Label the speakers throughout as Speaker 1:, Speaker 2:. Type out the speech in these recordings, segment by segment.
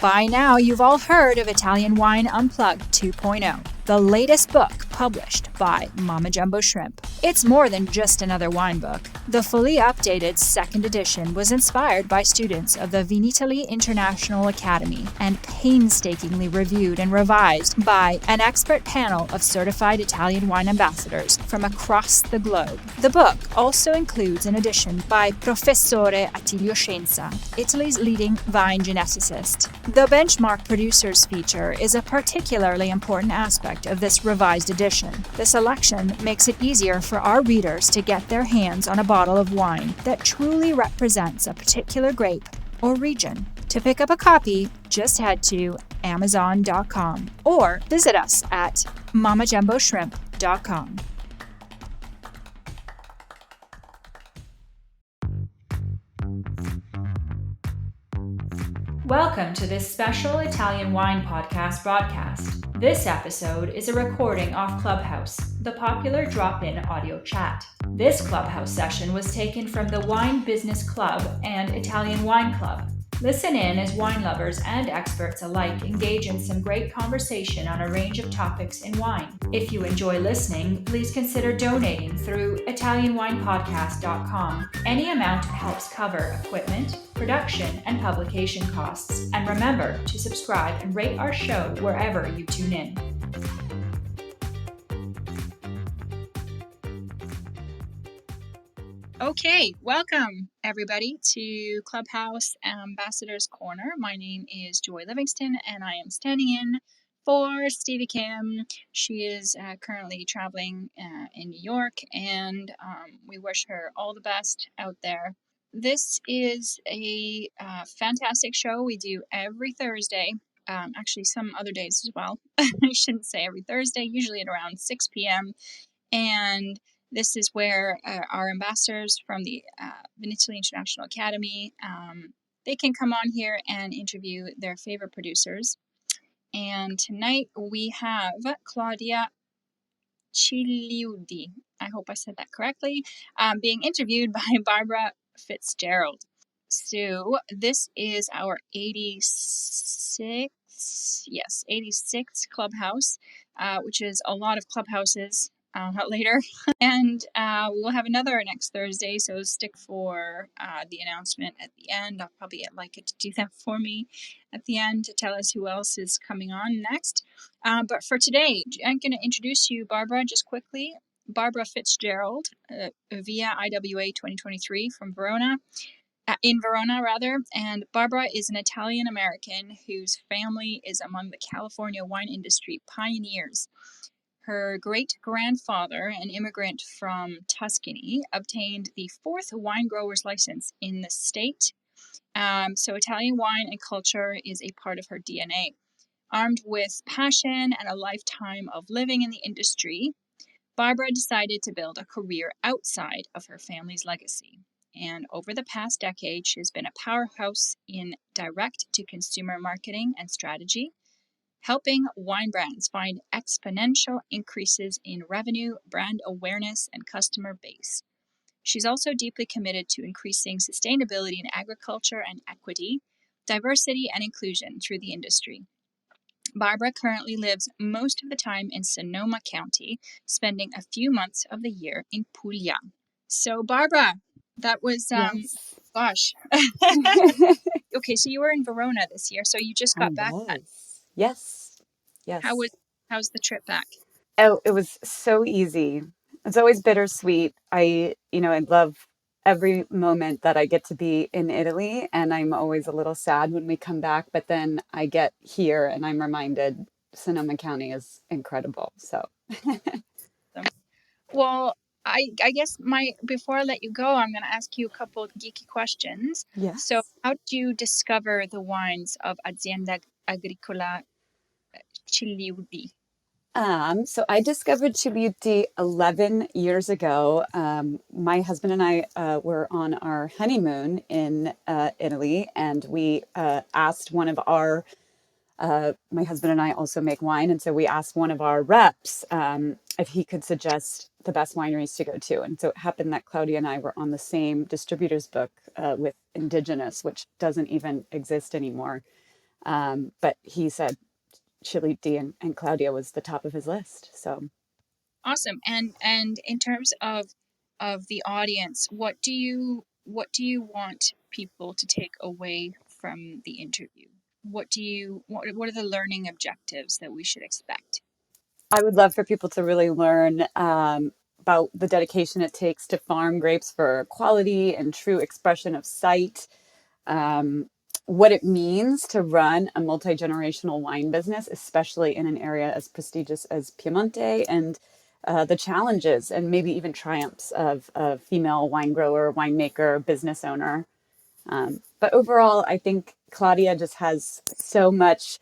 Speaker 1: By now, you've all heard of Italian Wine Unplugged 2.0, the latest book published by Mama Jumbo Shrimp. It's more than just another wine book. The fully updated second edition was inspired by students of the Vinitaly International Academy and painstakingly reviewed and revised by an expert panel of certified Italian wine ambassadors from across the globe. The book also includes an edition by Professore Attilio Scienza, Italy's leading vine geneticist. The benchmark producers feature is a particularly important aspect of this revised edition. The selection makes it easier for our readers to get their hands on a bottle of wine that truly represents a particular grape or region. To pick up a copy, just head to Amazon.com or visit us at mamajumboshrimp.com. Welcome to this special Italian wine podcast broadcast. This episode is a recording off Clubhouse, the popular drop-in audio chat. This Clubhouse session was taken from the Wine Business Club and Italian Wine Club. Listen in as wine lovers and experts alike engage in some great conversation on a range of topics in wine. If you enjoy listening, please consider donating through ItalianWinepodcast.com. Any amount helps cover equipment, production, and publication costs. And remember to subscribe and rate our show wherever you tune in. Okay, welcome everybody to Clubhouse Ambassador's Corner. My name is Joy Livingston and I am standing in for Stevie Kim. She is currently traveling in New York and we wish her all the best out there. This is a fantastic show we do every Thursday. Actually, some other days as well. I shouldn't say every Thursday, usually at around 6 p.m. And this is where our ambassadors from the Vinitaly International Academy, they can come on here and interview their favorite producers. And tonight we have Claudia Cigliuti, I hope I said that correctly, being interviewed by Barbara Fitzgerald. So this is our 86th Clubhouse, which is a lot of clubhouses. Later, and we'll have another next Thursday, so stick for the announcement at the end. I'll probably like it to do that for me at the end to tell us who else is coming on next. But for today, I'm going to introduce you, Barbara, just quickly. Barbara Fitzgerald, via IWA 2023 from Verona, in Verona rather, and Barbara is an Italian American whose family is among the California wine industry pioneers. Her great-grandfather, an immigrant from Tuscany, obtained the fourth wine grower's license in the state. So Italian wine and culture is a part of her DNA. Armed with passion and a lifetime of living in the industry, Barbara decided to build a career outside of her family's legacy. And over the past decade, she has been a powerhouse in direct-to-consumer marketing and strategy, helping wine brands find exponential increases in revenue, brand awareness, and customer base. She's also deeply committed to increasing sustainability in agriculture and equity, diversity, and inclusion through the industry. Barbara currently lives most of the time in Sonoma County, spending a few months of the year in Puglia. So, Barbara, that was,
Speaker 2: Yes.
Speaker 1: gosh. Okay, so you were in Verona this year, so you just got back.
Speaker 2: Yes.
Speaker 1: How's the trip back?
Speaker 2: Oh, it was so easy. It's always bittersweet. I love every moment that I get to be in Italy, and I'm always a little sad when we come back, but then I get here and I'm reminded Sonoma County is incredible. So,
Speaker 1: well, I guess before I let you go, I'm going to ask you a couple of geeky questions.
Speaker 2: yes.
Speaker 1: So, how did you discover the wines of Azienda Agricola Cigliuti?
Speaker 2: So I discovered Cigliuti 11 years ago. My husband and I were on our honeymoon in Italy, and we asked one of our my husband and I also make wine. And so we asked one of our reps if he could suggest the best wineries to go to. And so it happened that Claudia and I were on the same distributor's book with Indigenous, which doesn't even exist anymore. But he said Cigliuti and Claudia was the top of his list. So
Speaker 1: Awesome. And in terms of the audience, what do you want people to take away from the interview? What are the learning objectives that we should expect?
Speaker 2: I would love for people to really learn about the dedication it takes to farm grapes for quality and true expression of sight, what it means to run a multi-generational wine business, especially in an area as prestigious as Piemonte, and the challenges and maybe even triumphs of a female wine grower, winemaker, business owner. But overall, I think Claudia just has so much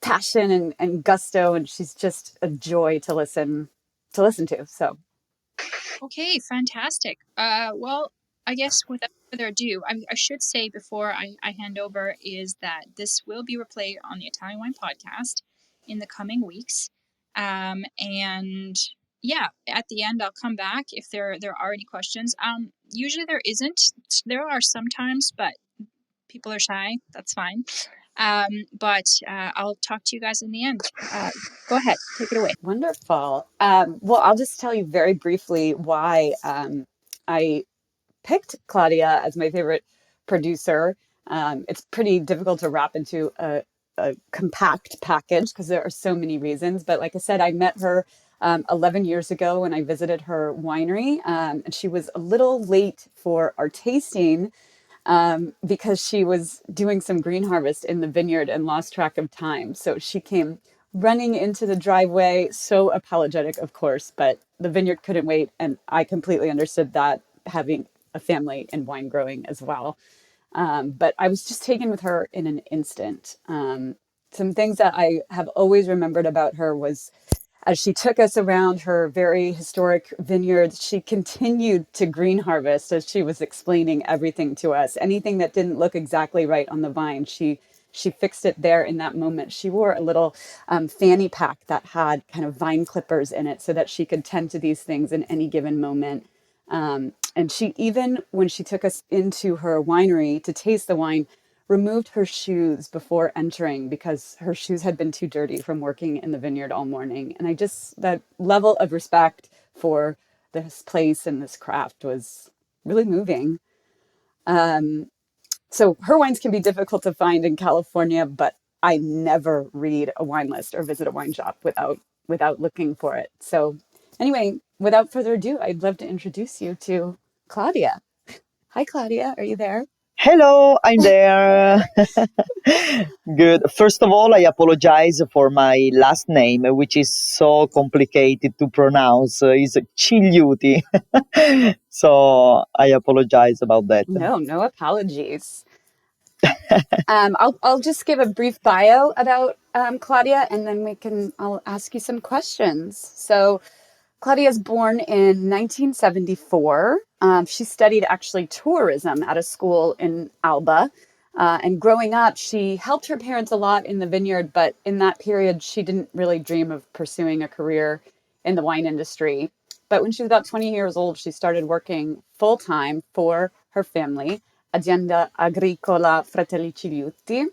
Speaker 2: passion and gusto, and she's just a joy to listen to. So
Speaker 1: Okay, fantastic. Well, I guess without further ado, I should say before I hand over is that this will be replayed on the Italian Wine Podcast in the coming weeks. And yeah, at the end I'll come back if there are any questions. Usually there isn't. There are sometimes, but people are shy. That's fine. But I'll talk to you guys in the end. Go ahead, take it away.
Speaker 2: wonderful. Well, I'll just tell you very briefly why I picked Claudia as my favorite producer. It's pretty difficult to wrap into a compact package because there are so many reasons. But like I said, I met her 11 years ago when I visited her winery, and she was a little late for our tasting because she was doing some green harvest in the vineyard and lost track of time. So she came running into the driveway, so apologetic, of course, but the vineyard couldn't wait. And I completely understood that, having a family in wine growing as well. But I was just taken with her in an instant. Some things that I have always remembered about her was as she took us around her very historic vineyards, she continued to green harvest as she was explaining everything to us. Anything that didn't look exactly right on the vine, she fixed it there in that moment. She wore a little fanny pack that had kind of vine clippers in it so that she could tend to these things in any given moment. And she, even when she took us into her winery to taste the wine, removed her shoes before entering because her shoes had been too dirty from working in the vineyard all morning. And that level of respect for this place and this craft was really moving. So her wines can be difficult to find in California, but I never read a wine list or visit a wine shop without looking for it. So anyway, without further ado, I'd love to introduce you to Claudia. Hi, Claudia. Are you there?
Speaker 3: Hello, I'm there. Good. First of all, I apologize for my last name, which is so complicated to pronounce. It's Cigliuti. So I apologize about that.
Speaker 2: No apologies. I'll just give a brief bio about Claudia, and then I'll ask you some questions. So Claudia is born in 1974. She studied actually tourism at a school in Alba. And growing up, she helped her parents a lot in the vineyard, but in that period, she didn't really dream of pursuing a career in the wine industry. But when she was about 20 years old, she started working full time for her family, Azienda Agricola F.lli CIGLIUTI.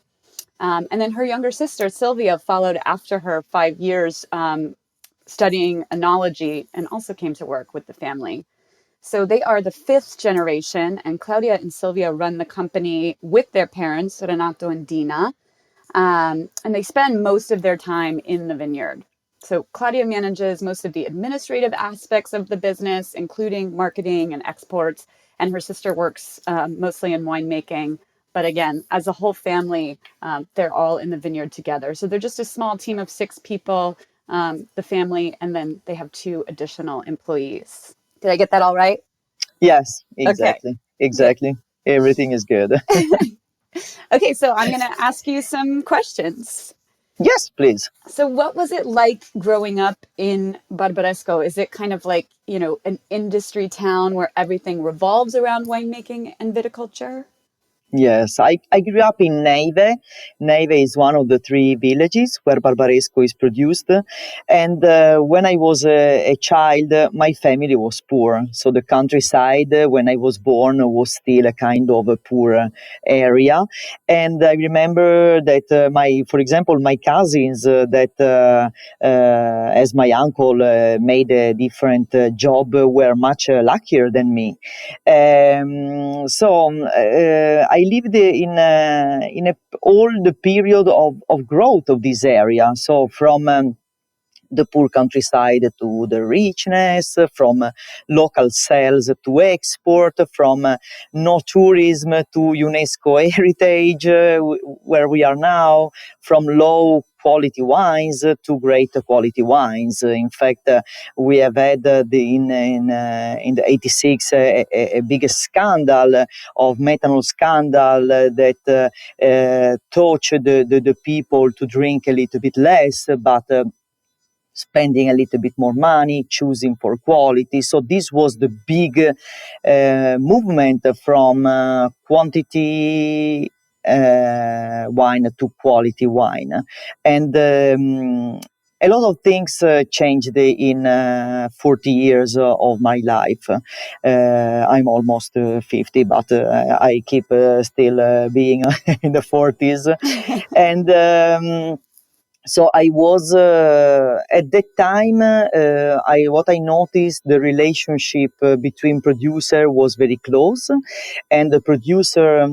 Speaker 2: And then her younger sister, Silvia, followed after her 5 years studying enology and also came to work with the family. So they are the fifth generation, and Claudia and Silvia run the company with their parents, Renato and Dina, and they spend most of their time in the vineyard. So Claudia manages most of the administrative aspects of the business, including marketing and exports, and her sister works mostly in winemaking. But again, as a whole family, they're all in the vineyard together. So they're just a small team of 6 people, the family, and then they have 2 additional employees. Did I get that all right?
Speaker 3: Yes,
Speaker 2: Okay,
Speaker 3: exactly.
Speaker 2: good.
Speaker 3: Exactly. Everything is good.
Speaker 2: Okay, so I'm going to ask you some questions.
Speaker 3: Yes, please.
Speaker 2: So what was it like growing up in Barbaresco? Is it kind of like, an industry town where everything revolves around winemaking and viticulture?
Speaker 3: Yes, I grew up in Neve. Neve is one of the three villages where Barbaresco is produced. And when I was a child, my family was poor. So the countryside, when I was born, was still a kind of a poor area. And I remember that for example, my cousins as my uncle made a different job, were much luckier than me. I lived in a all the period of growth of this area. So from the poor countryside to the richness, from local sales to export, from no tourism to UNESCO heritage, where we are now, from low quality wines to great quality wines. In fact, we have had in the 86 a big scandal of methanol scandal that taught the people to drink a little bit less, but spending a little bit more money, choosing for quality. So this was the big movement from quantity wine to quality wine. And a lot of things changed in 40 years of my life. I'm almost 50, but I keep still being in the 40s. And so I was at that time. What I noticed, the relationship between producer was very close, and the producer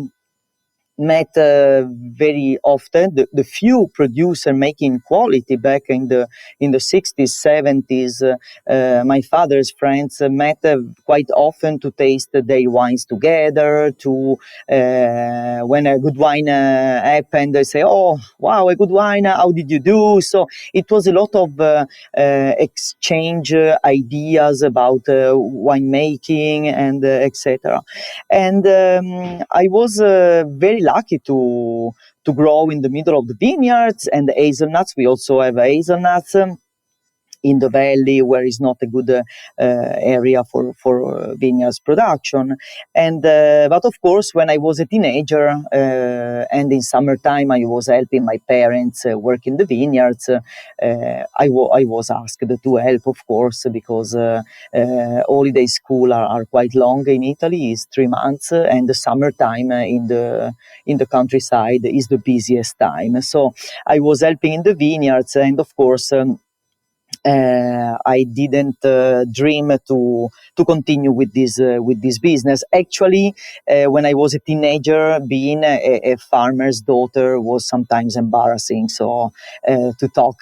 Speaker 3: met very often. The few producer making quality back in the 60s, 70s, my father's friends met quite often to taste their wines together. To when a good wine happened, they say, "Oh, wow, a good wine! How did you do?" So it was a lot of exchange ideas about winemaking and etc. And I was very lucky to grow in the middle of the vineyards and the hazelnuts. We also have hazelnuts in the valley, where is not a good area for vineyards production. And but of course, when I was a teenager and in summertime, I was helping my parents work in the vineyards. I was asked to help, of course, because holiday school are quite long in Italy, is 3 months, and the summertime in the countryside is the busiest time. So I was helping in the vineyards, and of course. I didn't dream to continue with this business. Actually, when I was a teenager, being a farmer's daughter was sometimes embarrassing. So to talk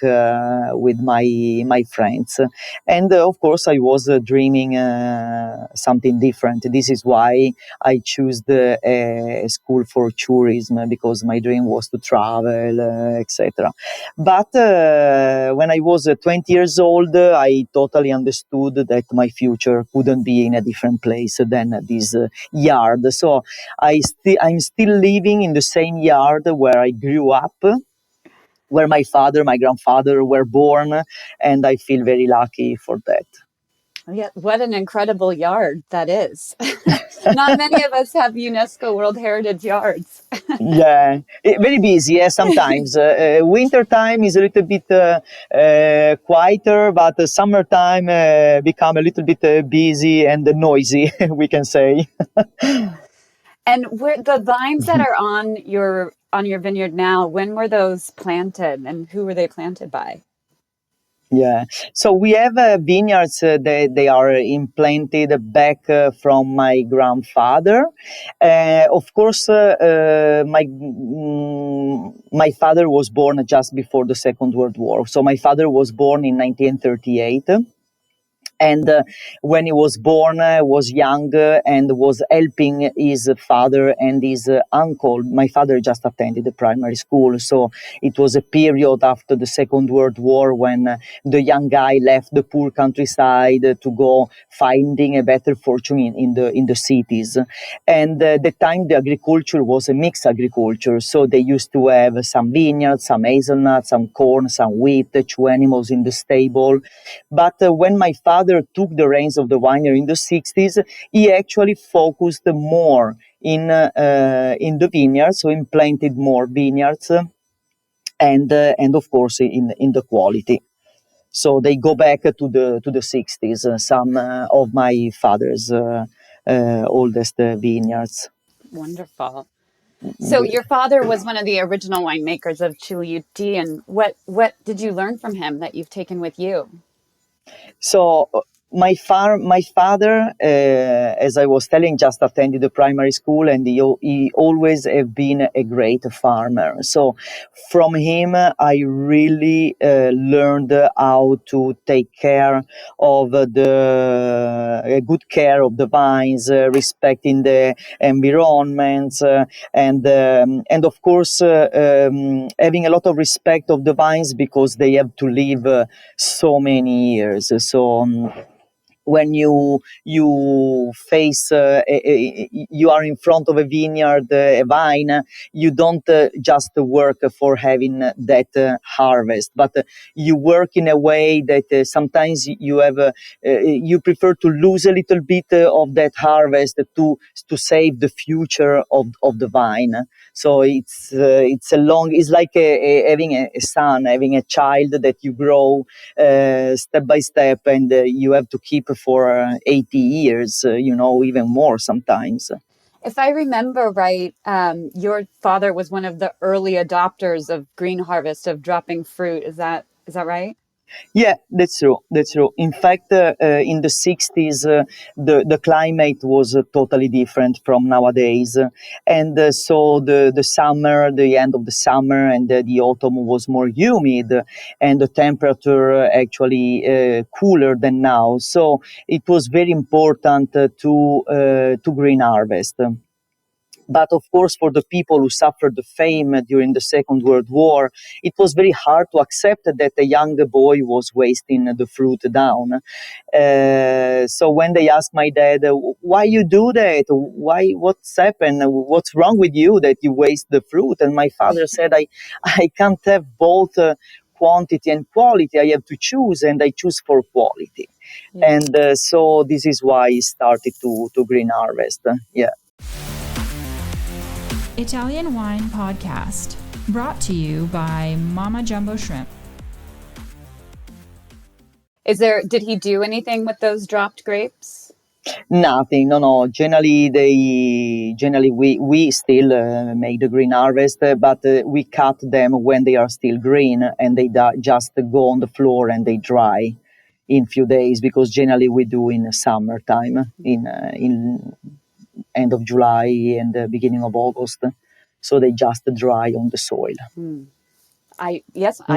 Speaker 3: with my friends, and of course, I was dreaming something different. This is why I chose a school for tourism, because my dream was to travel, etc. But when I was 20 years old, I totally understood that my future couldn't be in a different place than this yard. So I'm still living in the same yard where I grew up, where my father, my grandfather were born, and I feel very lucky for that.
Speaker 2: Yeah, what an incredible yard that is. Not many of us have UNESCO World Heritage yards.
Speaker 3: Yeah, very busy. Yeah, sometimes winter time is a little bit quieter, but summertime become a little bit busy and noisy, we can say.
Speaker 2: And where the vines that are on your vineyard now, when were those planted, and who were they planted by?
Speaker 3: Yeah, so we have vineyards. They are implanted back from my grandfather. Of course, my father was born just before the Second World War. So my father was born in 1938. And when he was born, was young and was helping his father and his uncle. My father just attended the primary school, so it was a period after the Second World War when the young guy left the poor countryside to go finding a better fortune in the cities. And at the time, the agriculture was a mixed agriculture, so they used to have some vineyards, some hazelnuts, some corn, some wheat, 2 animals in the stable. But when my father took the reins of the winery in the 60s, he actually focused more in the vineyards, so implanted more vineyards, and of course in the quality. So they go back to the 60s. Some of my father's oldest vineyards.
Speaker 2: Wonderful. So your father was one of the original winemakers of Cigliuti, and what did you learn from him that you've taken with you?
Speaker 3: So my father, as I was telling, just attended the primary school, and he always have been a great farmer. So from him, I really learned how to take care of good care of the vines, respecting the environments, and of course having a lot of respect of the vines because they have to live so many years. So when you face you are in front of a vineyard, a vine, you don't just work for having that harvest, but you work in a way that sometimes you have you prefer to lose a little bit of that harvest to save the future of the vine. So it's like having a son, having a child that you grow step by step, and you have to keep for 80 years, even more sometimes.
Speaker 2: If I remember right, your father was one of the early adopters of green harvest, of dropping fruit. Is that right?
Speaker 3: Yeah, that's true. That's true. In fact, in the 60s, the climate was totally different from nowadays. And so the summer, the end of the summer and the autumn was more humid, and the temperature actually cooler than now. So it was very important to green harvest. But of course, for the people who suffered the fame during the Second World War, it was very hard to accept that a young boy was wasting the fruit down. So when they asked my dad, why you do that? What's happened? What's wrong with you that you waste the fruit? And my father said, I can't have both quantity and quality. I have to choose, and I choose for quality. Yeah. And so this is why I started to green harvest. Yeah.
Speaker 4: Italian Wine Podcast, brought to you by Mama Jumbo Shrimp.
Speaker 2: Did he do anything with those dropped grapes?
Speaker 3: Nothing. No. Generally, we still make the green harvest, but we cut them when they are still green, and they just go on the floor and they dry in few days, because generally we do in summertime, in end of July and the beginning of August. So they just dry on the soil.
Speaker 2: I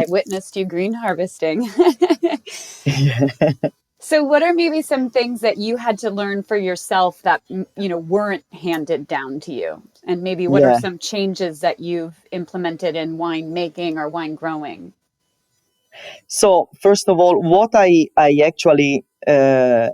Speaker 2: witnessed you green harvesting.
Speaker 3: Yeah.
Speaker 2: So what are maybe some things that you had to learn for yourself that, weren't handed down to you? And maybe what are some changes that you've implemented in wine making or wine growing?
Speaker 3: So first of all, what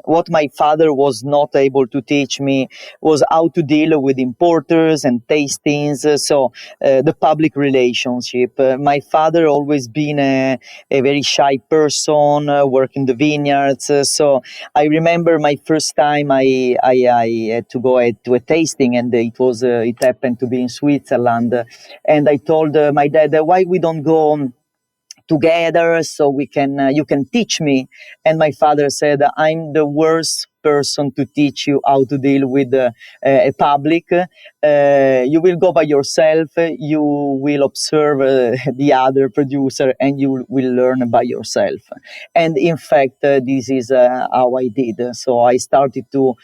Speaker 3: what my father was not able to teach me was how to deal with importers and tastings. So the public relationship. My father always been a very shy person, working the vineyards. So I remember my first time I had to go to a tasting, and it happened to be in Switzerland, and I told my dad, why we don't go together so you can teach me. And my father said, I'm the worst person to teach you how to deal with a public. You will go by yourself, you will observe the other producer, and you will learn by yourself. And in fact, this is how I did. So I started to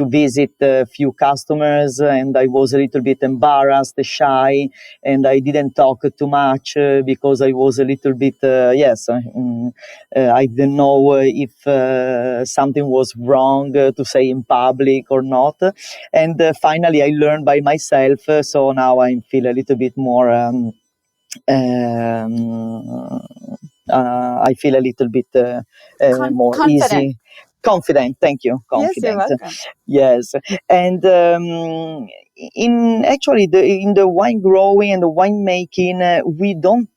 Speaker 3: visit a few customers, and I was a little bit embarrassed, shy, and I didn't talk too much because I was a little bit, I didn't know if something was wrong to say in public or not. And finally, I learned by myself. So now I feel a little bit more. I feel a little bit more
Speaker 2: confident.
Speaker 3: Easy. Confident, thank you. Confident.
Speaker 2: Yes, you're welcome.
Speaker 3: Yes, and in the wine growing and the wine making, we didn't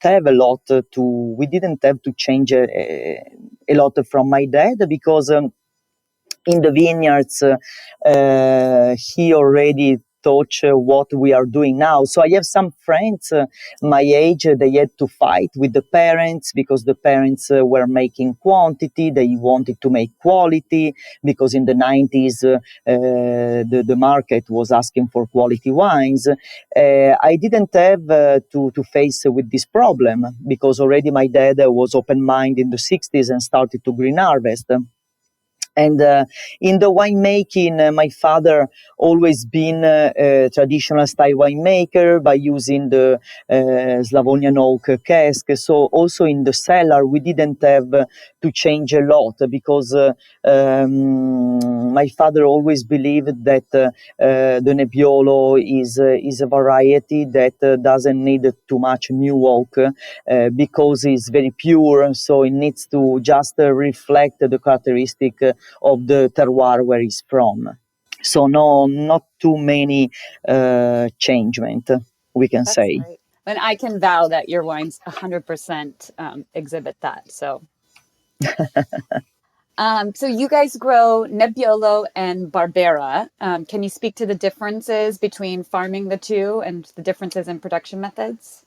Speaker 3: have to change a lot from my dad, because in the vineyards he already touch what we are doing now. So I have some friends my age, they had to fight with the parents because the parents were making quantity, they wanted to make quality, because in the 90s the market was asking for quality wines. I didn't have to face with this problem, because already my dad was open-minded in the 60s and started to green harvest. And in the winemaking, my father always been a traditional style winemaker by using the Slavonian oak cask. So also in the cellar, we didn't have to change a lot, because my father always believed that the Nebbiolo is a variety that doesn't need too much new oak, because it's very pure. So it needs to just reflect the characteristic of the terroir where it's from. So not too many changement, we can
Speaker 2: That's
Speaker 3: say.
Speaker 2: great. And I can vow that your wines 100% exhibit that. So, so you guys grow Nebbiolo and Barbera. Can you speak to the differences between farming the two and the differences in production methods?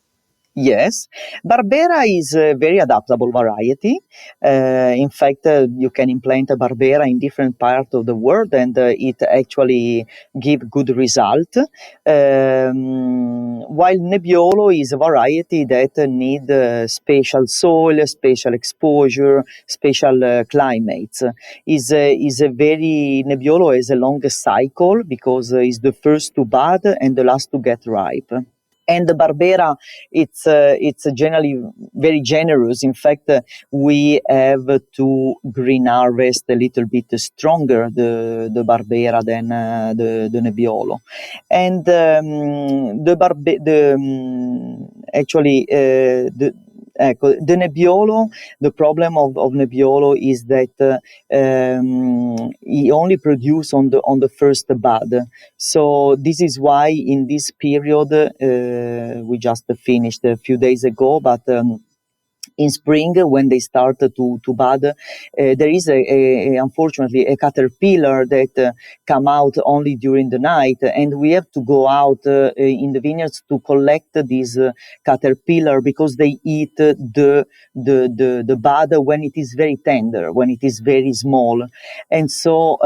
Speaker 3: Yes, Barbera is a very adaptable variety. In fact, you can implant a Barbera in different parts of the world, and it actually give good result. While Nebbiolo is a variety that need special soil, special exposure, special climates. Is a very Nebbiolo has a longer cycle, because it's the first to bud and the last to get ripe. And the Barbera, it's generally very generous. In fact, we have to green harvest a little bit stronger the Barbera than the Nebbiolo. And the Nebbiolo, the problem of Nebbiolo is that he only produce on the first bud. So this is why in this period, we just finished a few days ago, but in spring, when they start to bud, there is unfortunately a caterpillar that come out only during the night, and we have to go out in the vineyards to collect this caterpillar, because they eat the bud when it is very tender, when it is very small, and so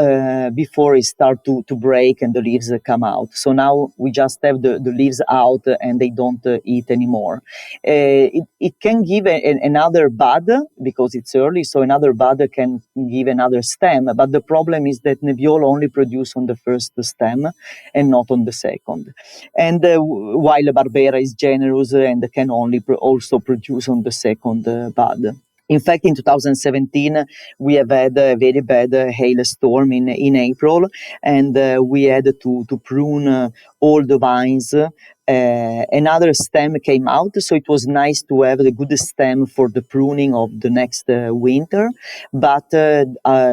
Speaker 3: before it start to break and the leaves come out. So now we just have the leaves out, and they don't eat anymore. It can give another bud, because it's early, so another bud can give another stem. But the problem is that Nebbiolo only produce on the first stem and not on the second. And while Barbera is generous and can only also produce on the second bud. In fact, in 2017, we have had a very bad hailstorm in April, and we had to prune all the vines. Another stem came out, so it was nice to have the good stem for the pruning of the next winter, but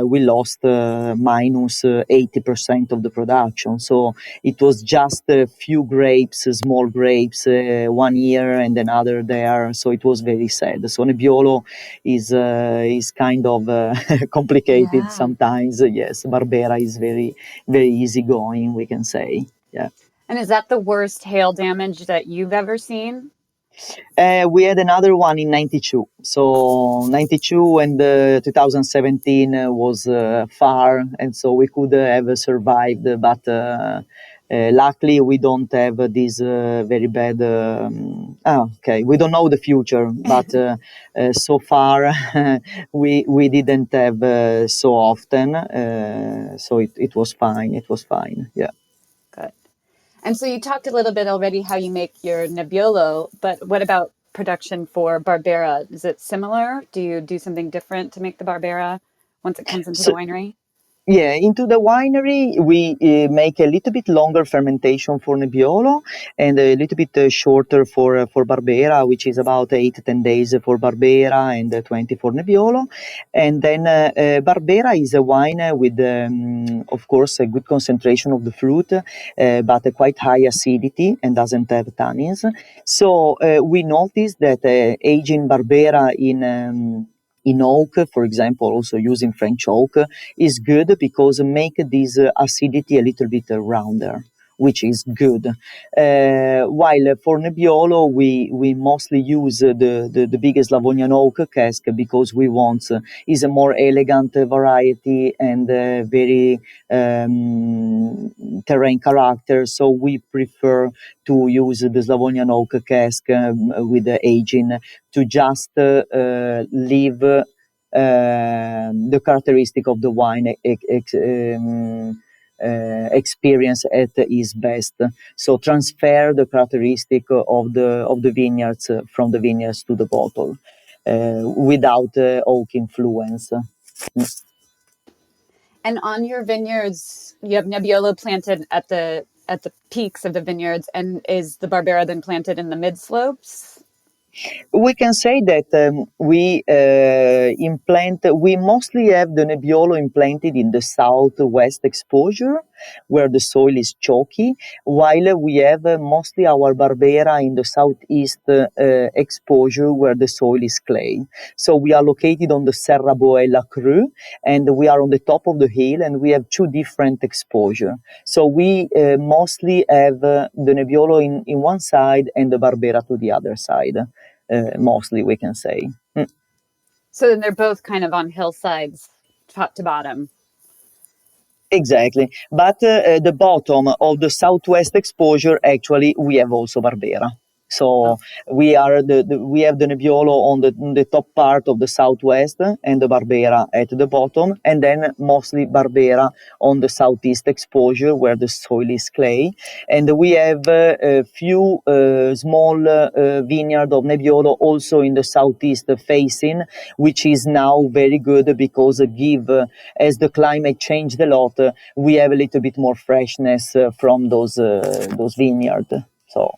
Speaker 3: we lost minus 80% of the production. So it was just a few grapes, small grapes, 1 year and another there. So it was very sad. So Nebbiolo is kind of complicated sometimes. Yes, Barbera is very, very easygoing, we can say. Yeah.
Speaker 2: And is that the worst hail damage that you've ever seen?
Speaker 3: We had another one in 92. So 92 and 2017 was far, and so we could have survived. But luckily, we don't have this very bad. Okay, we don't know the future, but so far we didn't have so often. So it was fine. It was fine. Yeah.
Speaker 2: Good. And so you talked a little bit already how you make your Nebbiolo, but what about production for Barbera? Is it similar? Do you do something different to make the Barbera once it comes into the winery?
Speaker 3: Yeah, into the winery, we make a little bit longer fermentation for Nebbiolo and a little bit shorter for Barbera, which is about 8-10 days for Barbera and 20 for Nebbiolo. And then Barbera is a wine with, of course, a good concentration of the fruit, but a quite high acidity and doesn't have tannins. So we noticed that aging Barbera in oak, for example, also using French oak, is good because make this acidity a little bit rounder, which is good. While for Nebbiolo, we mostly use the biggest Slavonian oak cask because we want is a more elegant variety and very terrain character. So we prefer to use the Slavonian oak cask with the aging to just leave the characteristic of the wine experience at its best. So transfer the characteristic of the vineyards from the vineyards to the bottle without oak influence.
Speaker 2: And on your vineyards, you have Nebbiolo planted at the peaks of the vineyards, and is the Barbera then planted in the mid slopes?
Speaker 3: We can say that we mostly have the Nebbiolo implanted in the southwest exposure, where the soil is chalky, while we have mostly our Barbera in the southeast exposure, where the soil is clay. So we are located on the Serra Boella Cru, and we are on the top of the hill, and we have two different exposure. So we mostly have the Nebbiolo in one side and the Barbera to the other side. Mostly, we can say.
Speaker 2: So then they're both kind of on hillsides, top to bottom.
Speaker 3: Exactly. But the bottom of the southwest exposure, actually, we have also Barbera. So we have the Nebbiolo on the top part of the southwest and the Barbera at the bottom, and then mostly Barbera on the southeast exposure where the soil is clay. And we have a few small vineyard of Nebbiolo also in the southeast facing, which is now very good because as the climate changed a lot, we have a little bit more freshness from those vineyards. So.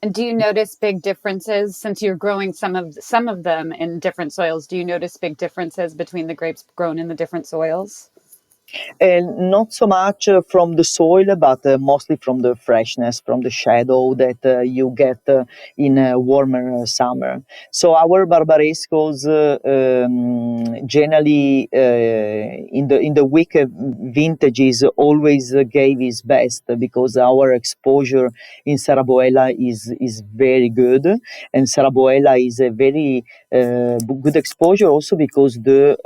Speaker 2: And do you notice big differences since you're growing some of them in different soils? Do you notice big differences between the grapes grown in the different soils?
Speaker 3: Not so much from the soil, but mostly from the freshness, from the shadow that you get in a warmer summer. So our Barbarescos generally in the weak vintages always gave his best because our exposure in Serra Boella is very good, and Serra Boella is a very good exposure also because the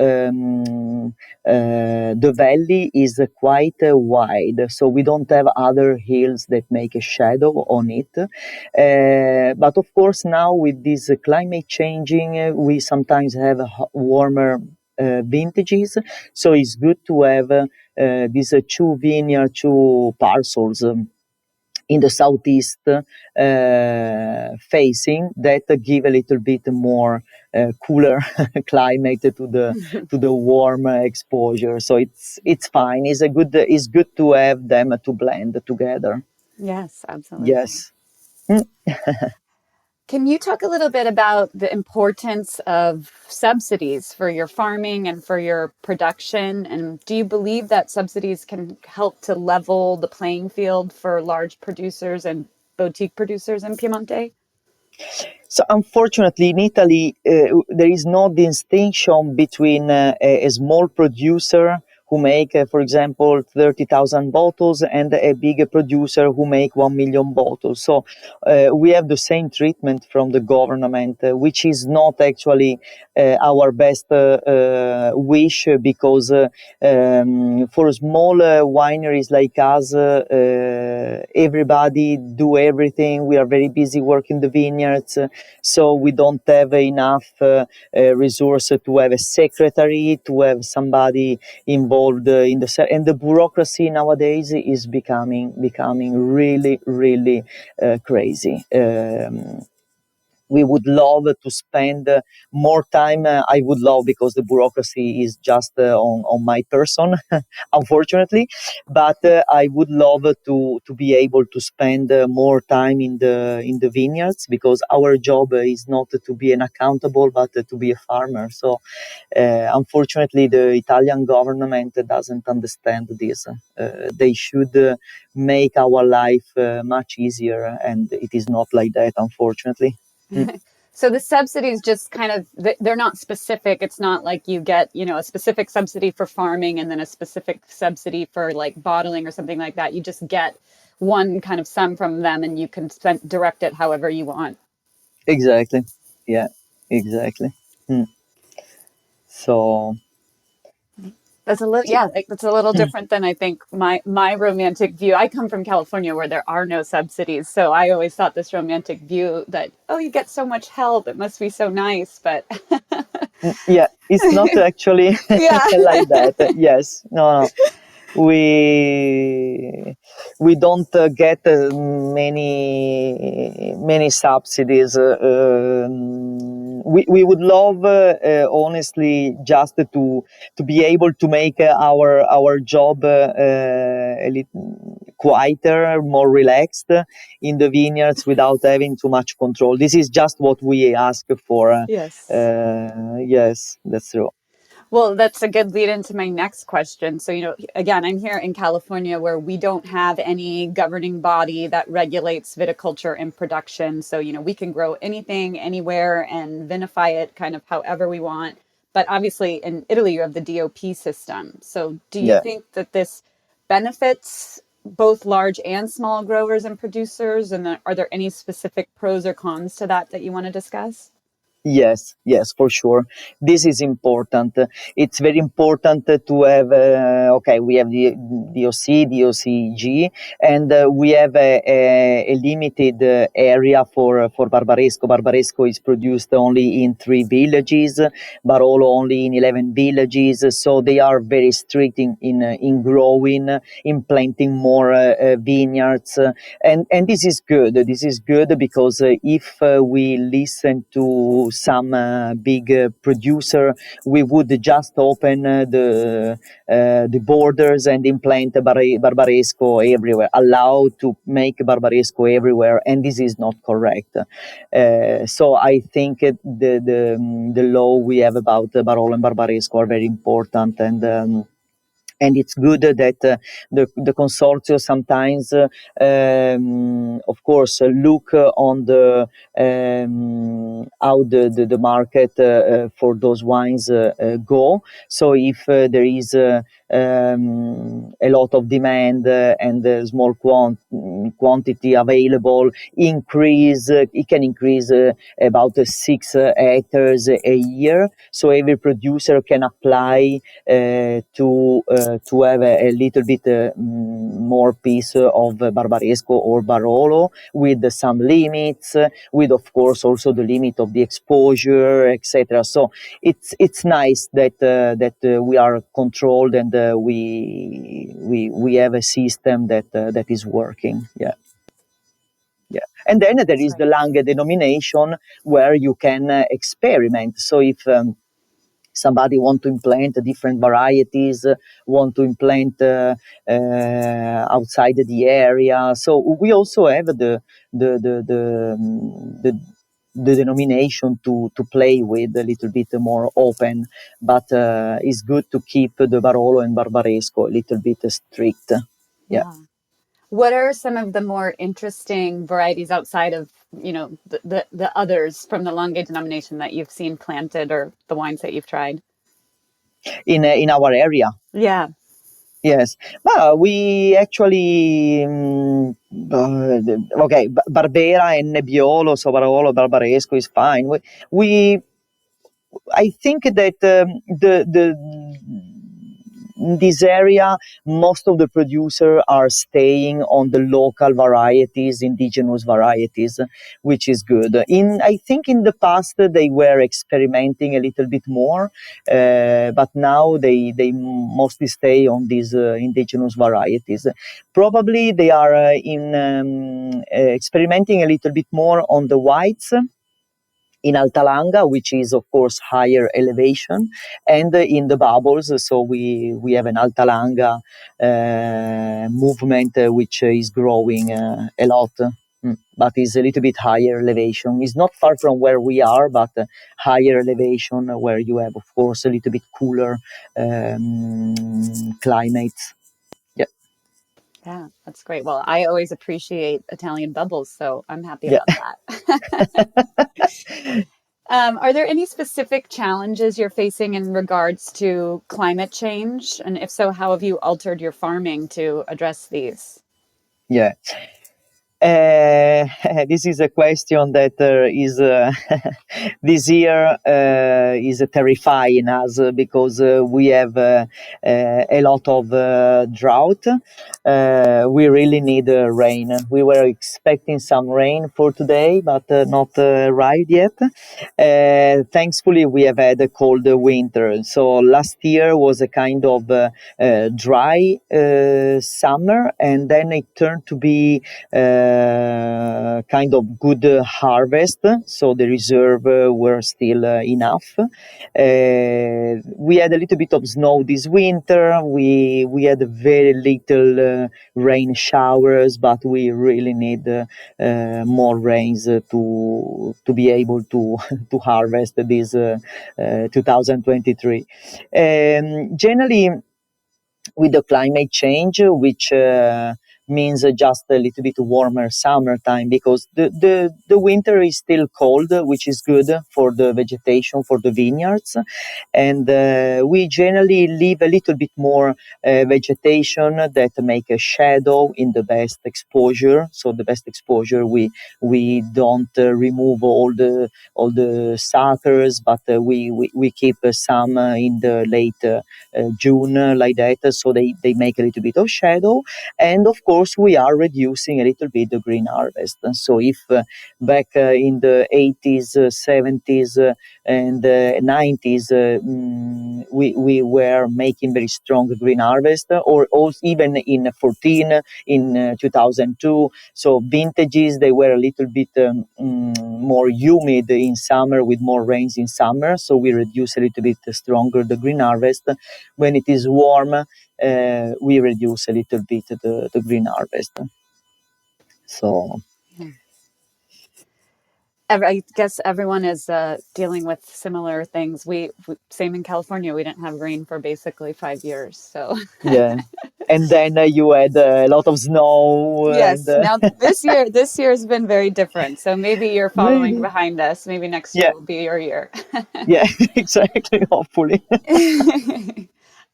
Speaker 3: valley is quite wide, so we don't have other hills that make a shadow on it. But of course, now with this climate changing, we sometimes have warmer vintages, so it's good to have these two parcels in the southeast facing that give a little bit more cooler climate to the warm exposure. So it's fine. It's good to have them to blend together.
Speaker 2: Yes, absolutely.
Speaker 3: Yes.
Speaker 2: Can you talk a little bit about the importance of subsidies for your farming and for your production? And do you believe that subsidies can help to level the playing field for large producers and boutique producers in Piemonte?
Speaker 3: So unfortunately, in Italy, there is no distinction between a small producer who make, for example, 30,000 bottles and a big producer who make 1 million bottles. So we have the same treatment from the government, which is not actually our best wish, because for small wineries like us, everybody do everything. We are very busy working the vineyards, so we don't have enough resource to have a secretary, to have somebody involved in and the bureaucracy nowadays is becoming really crazy. We would love to spend more time. I would love, because the bureaucracy is just on my person, unfortunately. But I would love to be able to spend more time in the vineyards, because our job is not to be an accountable, but to be a farmer. So unfortunately, the Italian government doesn't understand this. They should make our life much easier, and it is not like that, unfortunately.
Speaker 2: So the subsidies just kind of, they're not specific. It's not like you get, a specific subsidy for farming and then a specific subsidy for like bottling or something like that. You just get one kind of sum from them and you can direct it however you want.
Speaker 3: Exactly. Yeah, exactly. So
Speaker 2: that's a little, that's a little different than I think my romantic view. I come from California where there are no subsidies, so I always thought this romantic view that, oh, you get so much help, it must be so nice, but
Speaker 3: yeah, it's not actually
Speaker 2: yeah.
Speaker 3: like that. Yes, no. We don't get many subsidies. We would love honestly just to be able to make our job a little quieter, more relaxed in the vineyards without having too much control. This is just what we ask for.
Speaker 2: Yes.
Speaker 3: Yes, that's true.
Speaker 2: Well, that's a good lead into my next question. So, again, I'm here in California where we don't have any governing body that regulates viticulture and production. So, we can grow anything, anywhere, and vinify it kind of however we want. But obviously in Italy, you have the DOP system. So do you
Speaker 3: Yeah.
Speaker 2: think that this benefits both large and small growers and producers? And are there any specific pros or cons to that you want to discuss?
Speaker 3: Yes, for sure. This is important. It's very important to have, we have the DOC, DOCG, and we have a limited area for Barbaresco. Barbaresco is produced only in 3 villages, Barolo only in 11 villages. So they are very strict in growing, in planting more vineyards. And this is good. This is good because if we listen to some big producer, we would just open the borders and implant Barbaresco everywhere, allow to make Barbaresco everywhere, and this is not correct. So I think the law we have about Barolo and Barbaresco are very important, and it's good that the consortium sometimes, of course, look on the how the market for those wines go. So if there is a lot of demand and a small quantity available, it can increase about 6 hectares a year. So every producer can apply to have a little bit more piece of Barbaresco or Barolo, with some limits, with of course also the limit of the exposure, etc. So it's nice that we are controlled and we have a system that is working. Yeah. And then there is the Lange denomination where you can experiment. So if somebody want to implant different varieties, want to implant outside the area. So we also have the denomination to play with, a little bit more open, but it's good to keep the Barolo and Barbaresco a little bit strict. Yeah.
Speaker 2: What are some of the more interesting varieties outside of, the others from the Lange denomination that you've seen planted, or the wines that you've tried?
Speaker 3: In our area?
Speaker 2: Yeah.
Speaker 3: Yes. Well, we actually, Barbera and Nebbiolo, so Barolo, Barbaresco is fine. I think that in this area, most of the producers are staying on the local varieties, indigenous varieties, which is good. I think in the past they were experimenting a little bit more, but now they mostly stay on these indigenous varieties. Probably they are experimenting a little bit more on the whites in Alta Langa, which is of course higher elevation, and in the bubbles. So we have an Alta Langa movement which is growing a lot, but is a little bit higher elevation. It's not far from where we are, but higher elevation where you have, of course, a little bit cooler climates. Yeah.
Speaker 2: Yeah, that's great. Well, I always appreciate Italian bubbles, so I'm happy
Speaker 3: Yeah.
Speaker 2: about that. Are there any specific challenges you're facing in regards to climate change? And if so, how have you altered your farming to address these?
Speaker 3: Yeah. This is a question that is this year is terrifying us because we have a lot of drought. We really need rain. We were expecting some rain for today, but not arrived yet. Thankfully, we have had a cold winter. So last year was a kind of dry summer, and then it turned to be kind of good harvest, so the reserve were still enough. We had a little bit of snow this winter. We had very little rain showers, but we really need more rains to be able to to harvest this 2023. Generally, with the climate change, which means just a little bit warmer summertime, because the winter is still cold, which is good for the vegetation, for the vineyards. And we generally leave a little bit more vegetation that make a shadow in the best exposure. So the best exposure, we don't remove all the suckers, but we keep some in the late June, like that, so they make a little bit of shadow. And of course, we are reducing a little bit the green harvest. So if back in the 80s, 70s, and 90s, we were making very strong green harvest, or also even in 14, in 2002. So vintages, they were a little bit more humid in summer, with more rains in summer. So we reduce a little bit stronger the green harvest. When it is warm, we reduce a little bit the green harvest. So
Speaker 2: I guess everyone is dealing with similar things. Same in California. We didn't have rain for basically 5 years. So
Speaker 3: yeah, and then you had a lot of snow, and
Speaker 2: yes, now this year has been very different. So maybe you're following
Speaker 3: maybe,
Speaker 2: behind us. Maybe next year
Speaker 3: yeah,
Speaker 2: will be your year.
Speaker 3: yeah, exactly. Hopefully,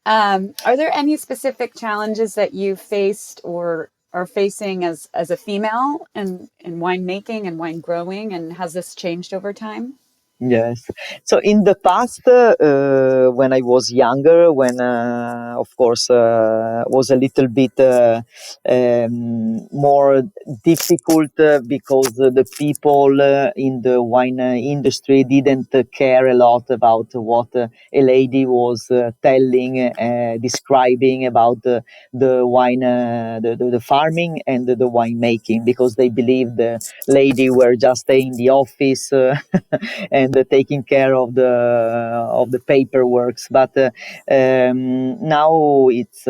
Speaker 2: Are there any specific challenges that you faced or are facing as a female in winemaking and wine growing, and has this changed over time?
Speaker 3: yes. So in the past, when I was younger, when of course was a little bit more difficult because the people in the wine industry didn't care a lot about what a lady was telling, describing about the wine, the farming and the winemaking, because they believed the lady were just staying in the office and taking care of the paperworks. But now it's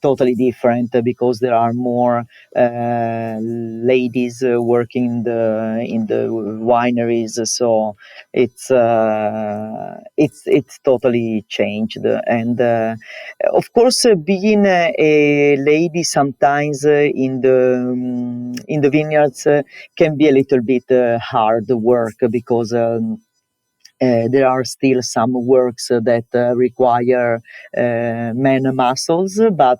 Speaker 3: totally different because there are more ladies working in the wineries. So it's totally changed. And of course, being a lady sometimes in the vineyards can be a little bit hard work, because there are still some works that require man muscles, but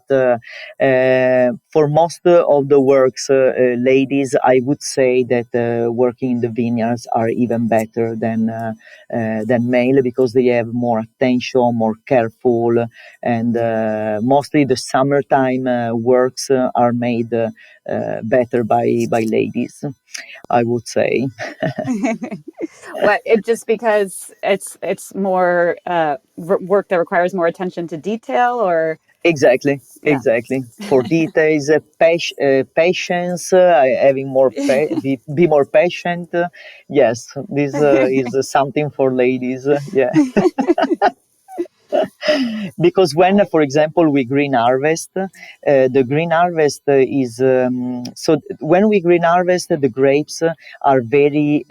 Speaker 3: for most of the works, ladies, I would say that working in the vineyards are even better than male, because they have more attention, more careful, and mostly the summertime works are made better by ladies, I would say.
Speaker 2: What it just because it's more work that requires more attention to detail, or
Speaker 3: Exactly,
Speaker 2: yeah.
Speaker 3: exactly. For details, patience, having more be more patient. Yes, this is something for ladies. Yeah. Because when, for example, we green harvest, the green harvest is so when we green harvest, the grapes are very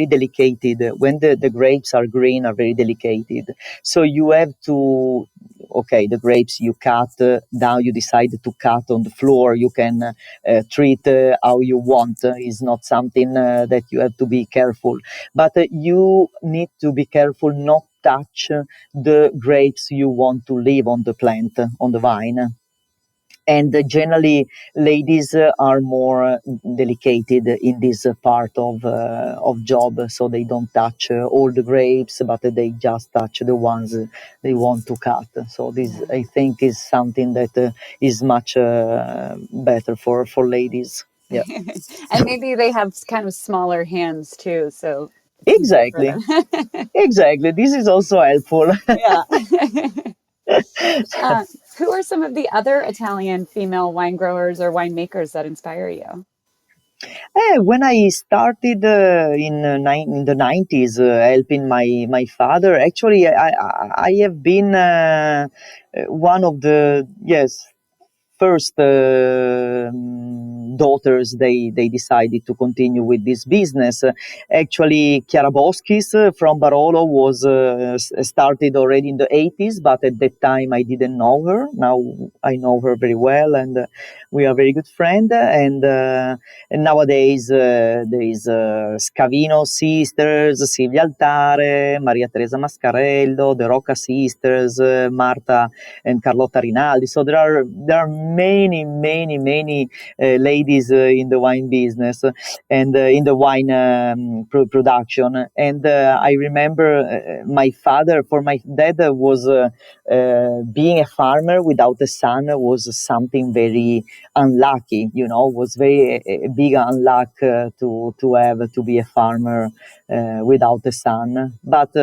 Speaker 3: delicate. When the grapes are green, are very delicate. So you have to okay, the grapes you cut down, you decide to cut on the floor, you can treat how you want. It's not something that you have to be careful, but you need to be careful not touch the grapes you want to leave on the plant, on the vine. And generally, ladies are more delicate in this part of job, so they don't touch all the grapes, but they just touch the ones they want to cut. So this, I think, is something that is much better for ladies. Yeah,
Speaker 2: And maybe they have kind of smaller hands too, so it's easier for
Speaker 3: exactly,
Speaker 2: them.
Speaker 3: exactly. This is also helpful.
Speaker 2: Yeah. Uh, who are some of the other Italian female wine growers or winemakers that inspire you?
Speaker 3: When I started in the 90s, helping my father, actually, I have been one of the, yes, first daughters they decided to continue with this business. Actually, Chiara Boschis from Barolo was started already in the 80s, but at that time I didn't know her. Now I know her very well, and we are very good friends. And nowadays there is Scavino sisters, Silvia Altare, Maria Teresa Mascarello, the Rocca sisters, Marta and Carlotta Rinaldi. So there are many ladies in the wine business and in the wine production. And I remember for my dad was being a farmer without a son was something very unlucky, was very a big unluck to have to be a farmer without a son. But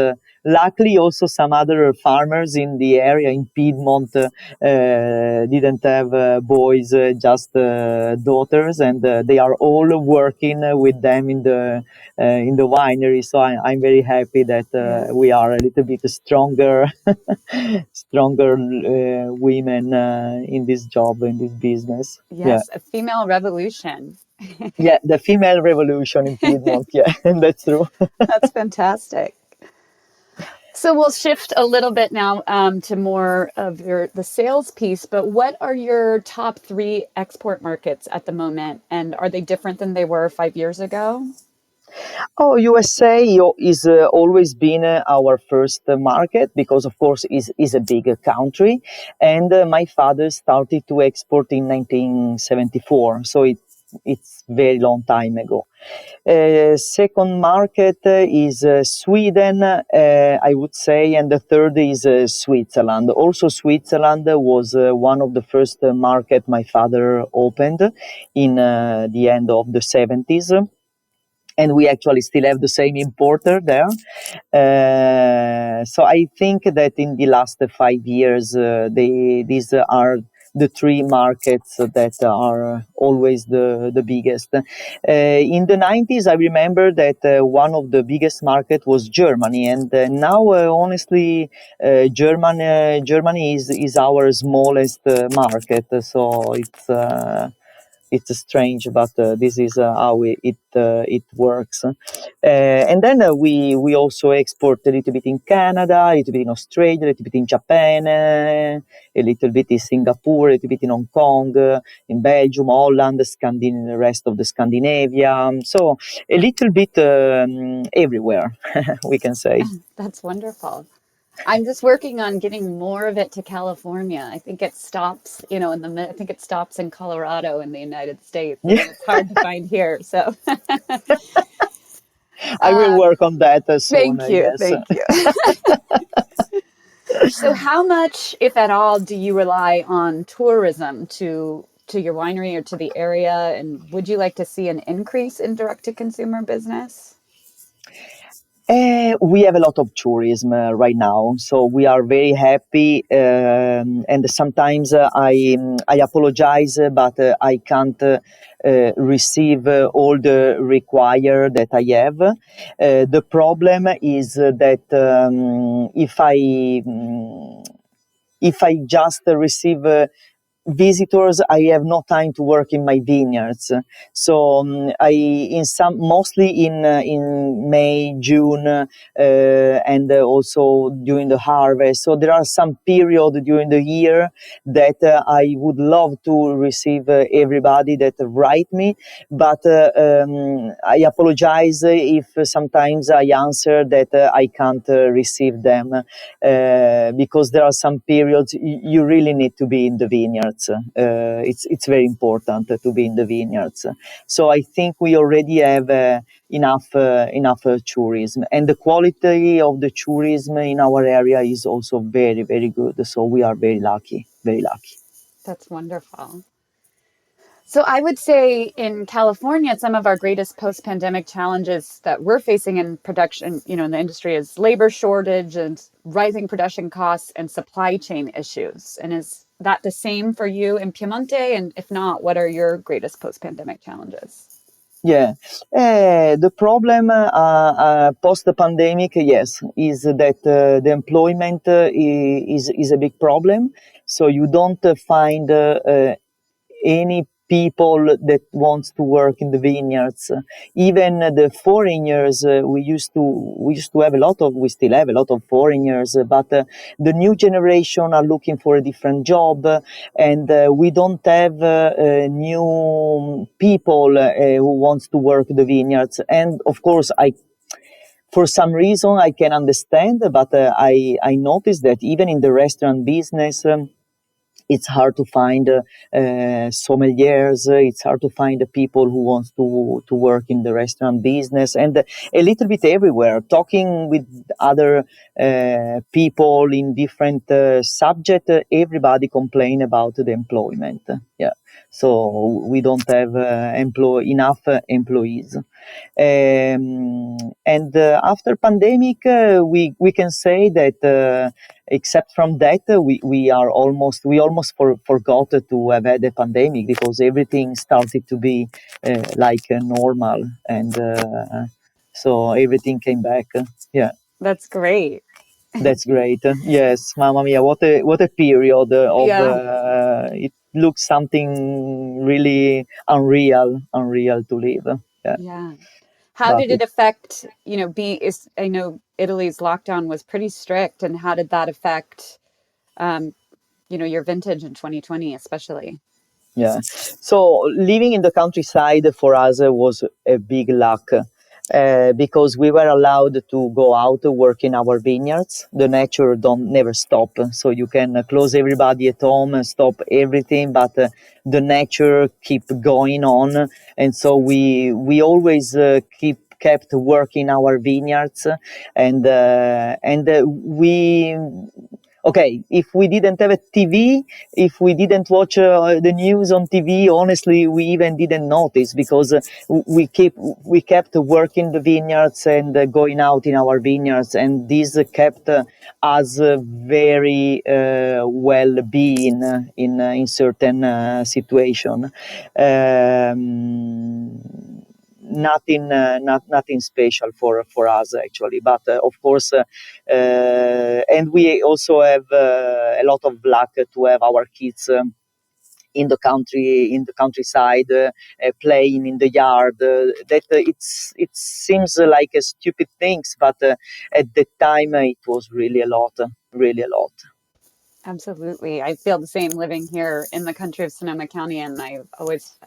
Speaker 3: luckily, also some other farmers in the area in Piedmont didn't have boys, just daughters, and they are all working with them in the winery. So I'm very happy that we are a little bit stronger, stronger women in this job, in this business. Yeah.
Speaker 2: Yes, a female revolution.
Speaker 3: Yeah, the female revolution in Piedmont. Yeah, that's true.
Speaker 2: That's fantastic. So we'll shift a little bit now to more of the sales piece, but what are your top 3 export markets at the moment? And are they different than they were 5 years ago?
Speaker 3: Oh, USA is always been our first market because, of course, is a big country. And my father started to export in 1974, so it's very long time ago. Second market is Sweden, I would say, and the third is Switzerland. Also, Switzerland was one of the first market my father opened in the end of the 70s. And we actually still have the same importer there. So I think that in the last 5 years, these are the 3 markets that are always the biggest. In the 90s, I remember that one of the biggest market was Germany, and now, honestly, Germany is our smallest market. So it's strange, but this is how it works. And then we also export a little bit in Canada, a little bit in Australia, a little bit in Japan, a little bit in Singapore, a little bit in Hong Kong, in Belgium, Holland, the rest of the Scandinavia. So a little bit everywhere, we can say.
Speaker 2: That's wonderful. I'm just working on getting more of it to California. I think it stops, I think it stops in Colorado in the United States. And it's hard to find here. So
Speaker 3: I will work on that soon,
Speaker 2: thank
Speaker 3: I
Speaker 2: you.
Speaker 3: guess.
Speaker 2: Thank you. So how much, if at all, do you rely on tourism to your winery or to the area? And would you like to see an increase in direct-to-consumer business?
Speaker 3: We have a lot of tourism right now, so we are very happy. And sometimes I apologize, but I can't receive all the require that I have. The problem is that if I just receive visitors, I have no time to work in my vineyards. So mostly in May, June, and also during the harvest. So there are some period during the year that I would love to receive everybody that write me, but I apologize if sometimes I answer that I can't receive them, because there are some periods you really need to be in the vineyards. It's very important to be in the vineyards. So I think we already have enough tourism, and the quality of the tourism in our area is also very, very good. So we are very lucky, very lucky.
Speaker 2: That's wonderful. So I would say in California, some of our greatest post-pandemic challenges that we're facing in production, in the industry is labor shortage and rising production costs and supply chain issues. And is that the same for you in Piemonte? And if not, what are your greatest post-pandemic challenges?
Speaker 3: Yeah, the problem post-pandemic, yes, is that the employment is a big problem. So you don't find any people that wants to work in the vineyards. Even the foreigners, we still have a lot of foreigners, but the new generation are looking for a different job, and we don't have new people who wants to work the vineyards. And of course, for some reason I can understand, but I noticed that even in the restaurant business, it's hard to find sommeliers. It's hard to find people who want to work in the restaurant business, and a little bit everywhere. Talking with other people in different subjects, everybody complain about the employment. Yeah, so we don't have enough employees. And after pandemic, we can say that. Except from that, we almost forgot to have had a pandemic, because everything started to be normal, and so everything came back. Yeah,
Speaker 2: That's great.
Speaker 3: that's great. Yes, Mamma Mia, what a period of
Speaker 2: Yeah.
Speaker 3: it looks something really unreal to live. Yeah,
Speaker 2: Yeah. How
Speaker 3: but
Speaker 2: did it affect, I know Italy's lockdown was pretty strict, and how did that affect, um, your vintage in 2020, especially?
Speaker 3: yeah. So living in the countryside for us was a big luck, because we were allowed to go out to work in our vineyards. The nature don't never stop, so you can close everybody at home and stop everything, but the nature keep going on, and so we always kept working our vineyards, and we. Okay, if we didn't have a TV, if we didn't watch the news on TV, honestly, we even didn't notice, because we kept working the vineyards and going out in our vineyards, and this kept us very well being in certain situation. Nothing special for us actually, but of course, and we also have a lot of luck to have our kids in the countryside, playing in the yard. That it seems like a stupid things, but at the time it was really a lot, really a lot.
Speaker 2: Absolutely. I feel the same living here in the country of Sonoma County, and I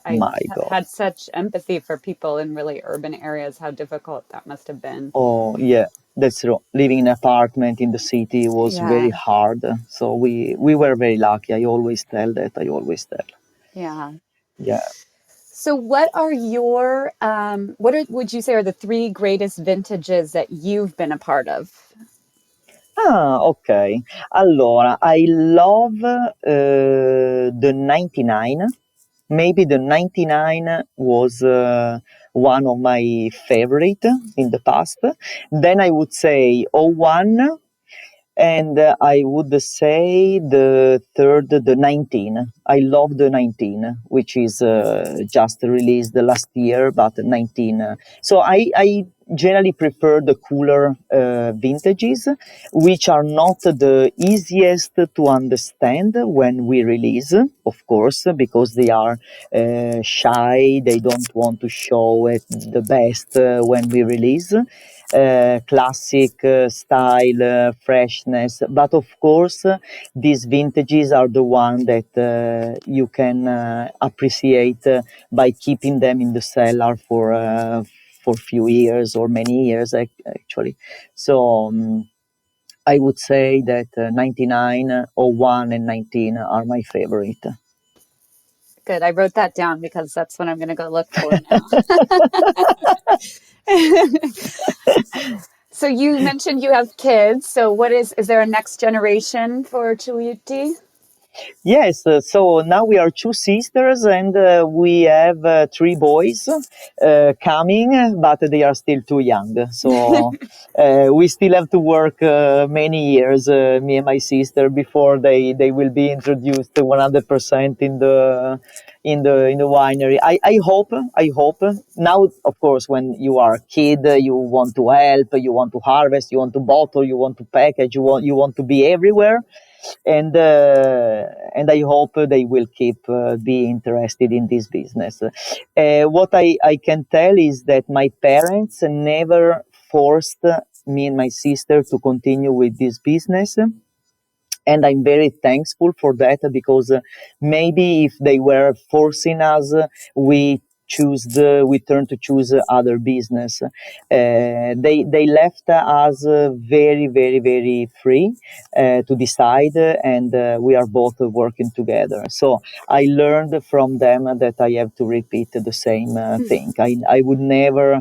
Speaker 3: My God.
Speaker 2: had such empathy for people in really urban areas, how difficult that must have been.
Speaker 3: Oh yeah, that's true. Living in an apartment in the city was very
Speaker 2: Yeah.
Speaker 3: hard. So we were very lucky. I always tell that. I always tell.
Speaker 2: Yeah.
Speaker 3: Yeah.
Speaker 2: So what are would you say are the three greatest vintages that you've been a part of?
Speaker 3: Ok. Allora, I love the 99. Maybe the 99 was one of my favorite in the past. Then I would say 01 And I would say the third, the 19. I love the 19, which is just released last year, but 19. So I generally prefer the cooler vintages, which are not the easiest to understand when we release, of course, because they are shy. They don't want to show it the best when we release. Classic style, freshness, but of course these vintages are the one that you can appreciate by keeping them in the cellar for few years or many years actually. So I would say that 99, 01 and 19 are my favorite.
Speaker 2: Good. I wrote that down because that's what I'm going to go look for now. So you mentioned you have kids. So is there a next generation for Cigliuti?
Speaker 3: Yes, so now we are two sisters and we have three boys coming, but they are still too young. So we still have to work many years, me and my sister, before they will be introduced 100% in the winery. I hope. Now, of course, when you are a kid, you want to help, you want to harvest, you want to bottle, you want to package, you want to be everywhere. And I hope they will keep be interested in this business. What I can tell is that my parents never forced me and my sister to continue with this business. And I'm very thankful for that, because maybe if they were forcing us, we turn to choose other business. They left us very, very, very free to decide, and we are both working together. So I learned from them that I have to repeat the same thing. I would never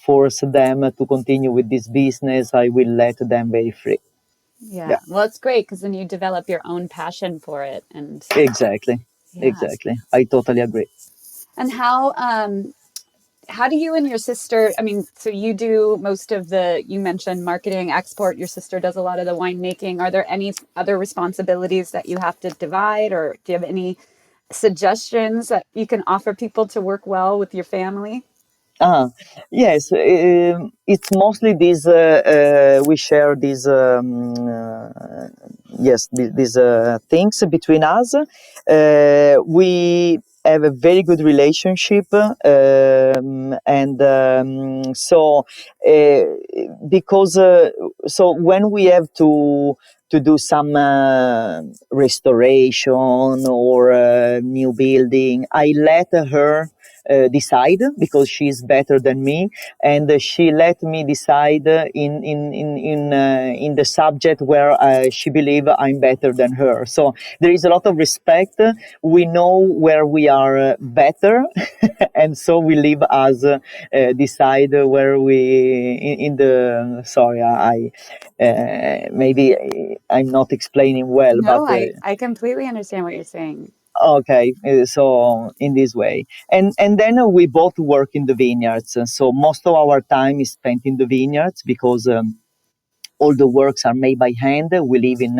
Speaker 3: force them to continue with this business. I will let them very free.
Speaker 2: Yeah. Well, it's great because then you develop your own passion for it. And
Speaker 3: Exactly.
Speaker 2: yeah.
Speaker 3: Exactly. I totally agree.
Speaker 2: And how do you and your sister, I mean, so you do most of you mentioned marketing, export, your sister does a lot of the winemaking. Are there any other responsibilities that you have to divide, or do you have any suggestions that you can offer people to work well with your family?
Speaker 3: Yes, it's mostly this. We share these, yes, these things between us. We have a very good relationship, and so because so when we have to do some restoration or new building, I let her decide, because she's better than me, and she let me decide in the subject where she believe I'm better than her. So there is a lot of respect. We know where we are better, and so we leave us decide where we in the. Sorry, I maybe I'm not explaining well, but.
Speaker 2: No, I completely understand what you're saying.
Speaker 3: Okay, so in this way, and then we both work in the vineyards. So most of our time is spent in the vineyards, because all the works are made by hand. We live in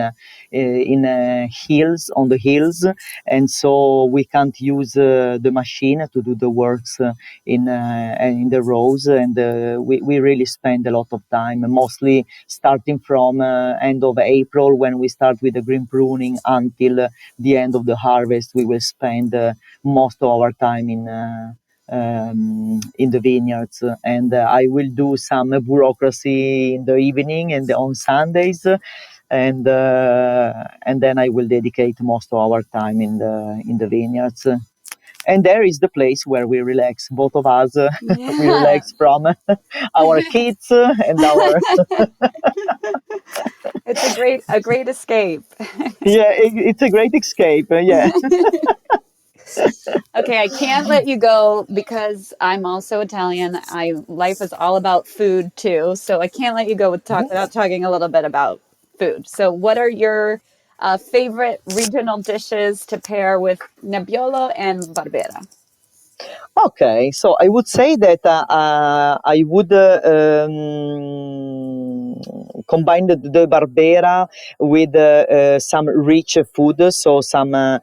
Speaker 3: hills, on the hills, and so we can't use the machine to do the works in the rows. And we really spend a lot of time, mostly starting from end of April, when we start with the green pruning, until the end of the harvest. We will spend most of our time in the vineyards, and I will do some bureaucracy in the evening and on Sundays, and then I will dedicate most of our time in the vineyards. And there is the place where we relax, both of us.
Speaker 2: Yeah.
Speaker 3: We relax from our kids and our.
Speaker 2: It's a great escape.
Speaker 3: Yeah, it's a great escape. Yeah.
Speaker 2: Okay, I can't let you go because I'm also Italian. Life is all about food too, so I can't let you go without talking a little bit about food. So, what are your favorite regional dishes to pair with Nebbiolo and Barbera?
Speaker 3: Okay, so I would say that I would combine the Barbera with some rich food, so some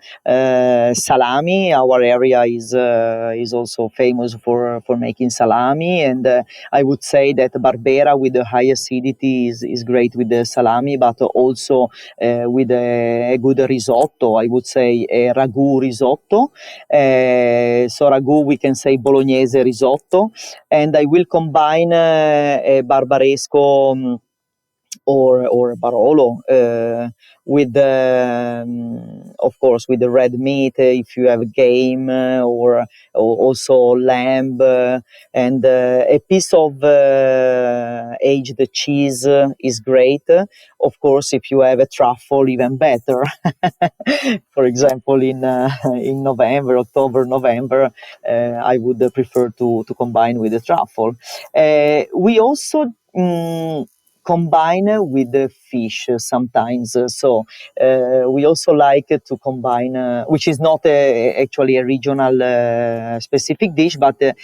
Speaker 3: salami. Our area is also famous for making salami, and I would say that Barbera with the high acidity is great with the salami, but also with a good risotto. I would say a ragu risotto. So ragu, we can say bolognese risotto, and I will combine a barbaresco or Barolo with of course with the red meat if you have game or also lamb and a piece of aged cheese is great. Of course, if you have a truffle, even better. For example, in November, October, November, I would prefer to combine with the truffle. We also combine with the fish sometimes. So we also like to combine, which is not actually a regional specific dish, but the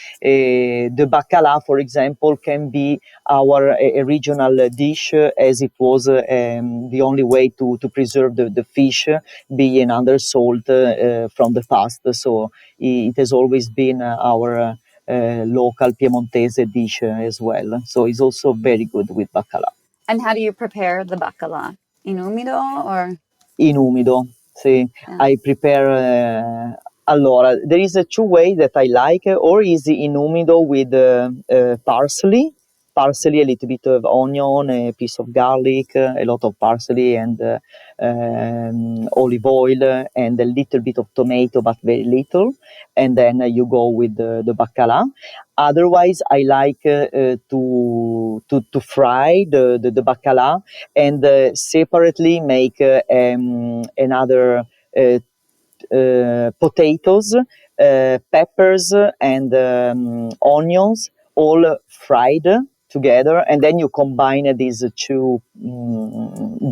Speaker 3: bacala, for example, can be our a regional dish as it was the only way to preserve the fish being under salt from the past. So it has always been our local Piemontese dish as well. So it's also very good with bacala.
Speaker 2: And how do you prepare the bacala? In umido or?
Speaker 3: In umido, sì.
Speaker 2: Yeah.
Speaker 3: I prepare. Allora, there is a two way that I like, or is in umido with parsley, a little bit of onion, a piece of garlic, a lot of parsley, and olive oil, and a little bit of tomato, but very little. And then you go with the bacala. Otherwise, I like to fry the bacala and separately make another potatoes, peppers, and onions, all fried together, and then you combine these two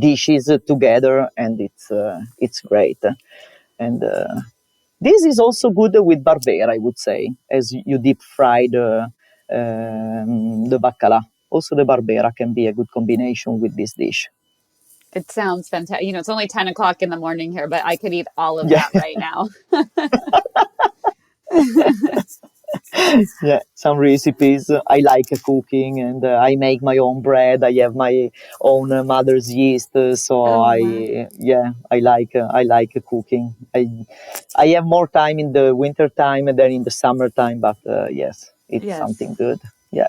Speaker 3: dishes together, and it's great. And this is also good with Barbera, I would say, as you deep fried the bacala. Also, the Barbera can be a good combination with this dish.
Speaker 2: It sounds fantastic. You know, it's only 10 o'clock in the morning here, but I could eat all of
Speaker 3: Yeah.
Speaker 2: that right now.
Speaker 3: Yeah, some recipes. I like cooking, and I make my own bread. I have my own mother's yeast, so
Speaker 2: Oh, wow.
Speaker 3: I like cooking. I have more time in the winter time than in the summertime, but yes, it's
Speaker 2: Yes.
Speaker 3: something good. Yeah.